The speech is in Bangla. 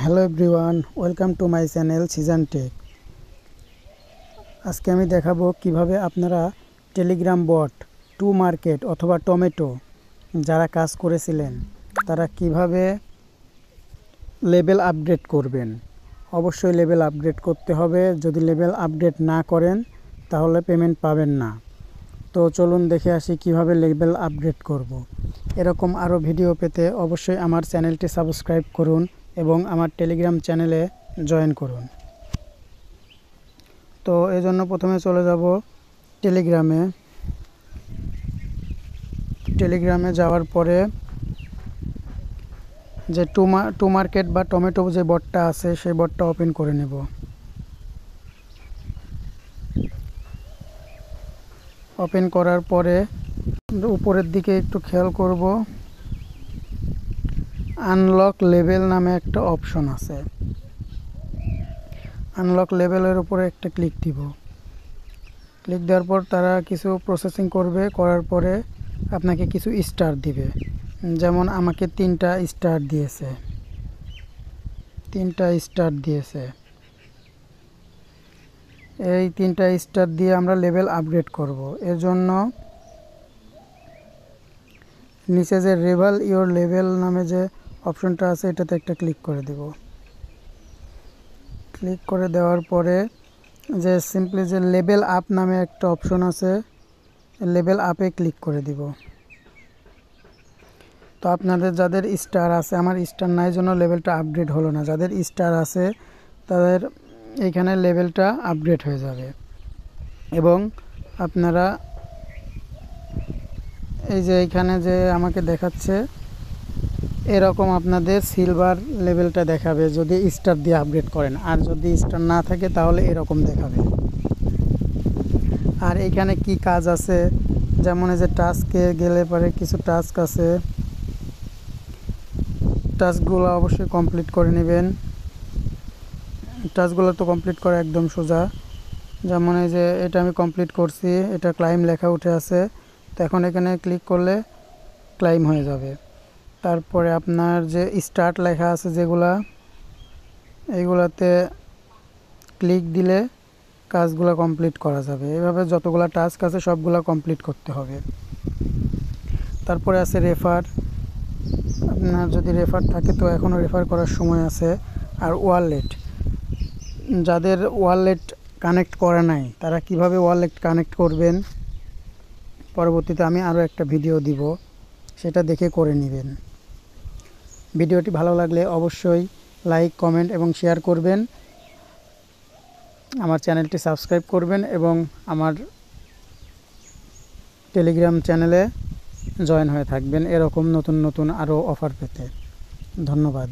Hello everyone, welcome to my channel season tech. আজকে আমি দেখাবো কিভাবে আপনারা টেলিগ্রাম বট টু মার্কেট অথবা টমেটো যারা কাজ করেছিলেন তারা কিভাবে লেভেল আপডেট করবেন। অবশ্যই লেভেল আপডেট করতে হবে। যদি লেভেল আপডেট না করেন তাহলে পেমেন্ট পাবেন না। তো চলুন দেখে আসি কিভাবে লেভেল আপডেট করব। এরকম আরও ভিডিও পেতে অবশ্যই আমার চ্যানেলটি সাবস্ক্রাইব করুন এবং আমার টেলিগ্রাম চ্যানেলে জয়েন করুন। তো এই জন্য প্রথমে চলে যাব টেলিগ্রামে যাওয়ার পরে যে টু মার্কেট বা টমেটো যে বটটা আছে সেই বটটা ওপেন করে নেব। ওপেন করার পরে উপরের দিকে একটু খেয়াল করব, আনলক লেভেল নামে একটা অপশন আছে। আনলক লেভেলের উপরে একটা ক্লিক দিব। ক্লিক দেওয়ার পর তারা কিছু প্রসেসিং করবে, করার পরে আপনাকে কিছু স্টার দিবে। যেমন আমাকে 3টা স্টার দিয়েছে। এই 3টা স্টার দিয়ে আমরা লেভেল আপগ্রেড করব। এর জন্য নিচে যে রিভিল ইওর লেভেল নামে যে অপশনটা আছে এটাতে একটা ক্লিক করে দেব। ক্লিক করে দেওয়ার পরে যে সিম্পলি যে লেভেল আপ নামে একটা অপশন আছে, লেভেল আপে ক্লিক করে দিব। তো আপনাদের যাদের স্টার আছে, আমার স্টার নাই জন্য লেভেলটা আপগ্রেড হলো না। যাদের স্টার আছে তাদের এইখানে লেভেলটা আপগ্রেড হয়ে যাবে এবং আপনারা এই যে এইখানে যে আমাকে দেখাচ্ছে এরকম আপনাদের সিলভার লেভেলটা দেখাবে যদি স্টার দিয়ে আপগ্রেড করেন। আর যদি স্টার না থাকে তাহলে এরকম দেখাবে। আর এইখানে কি কাজ আছে, যেমন এই যে টাস্কে গেলে পরে কিছু টাস্ক আছে, টাস্কগুলো অবশ্যই কমপ্লিট করে নেবেন। টাস্কগুলো তো কমপ্লিট করা একদম সোজা। যেমন এই যে এটা আমি কমপ্লিট করছি, এটা ক্লাইম লেখা উঠে আছে। তো এখন এখানে ক্লিক করলে ক্লাইম হয়ে যাবে। তারপরে আপনার যে স্টার্ট লেখা আছে যেগুলা, এইগুলাতে ক্লিক দিলে কাজগুলো কমপ্লিট করা যাবে। এভাবে যতগুলো টাস্ক আছে সবগুলো কমপ্লিট করতে হবে। তারপরে আছে রেফার। আপনার যদি রেফার থাকে তো এখনও রেফার করার সময় আছে। আর ওয়ালেট, যাদের ওয়ালেট কানেক্ট করা নাই তারা কিভাবে ওয়ালেট কানেক্ট করবেন পরবর্তীতে আমি আরও একটা ভিডিও দিব, সেটা দেখে করে নেবেন। ভিডিওটি ভালো লাগলে অবশ্যই লাইক, কমেন্ট এবং শেয়ার করবেন। আমার চ্যানেলটি সাবস্ক্রাইব করবেন এবং আমার টেলিগ্রাম চ্যানেলে জয়েন হয়ে থাকবেন এরকম নতুন নতুন আরও অফার পেতে। ধন্যবাদ।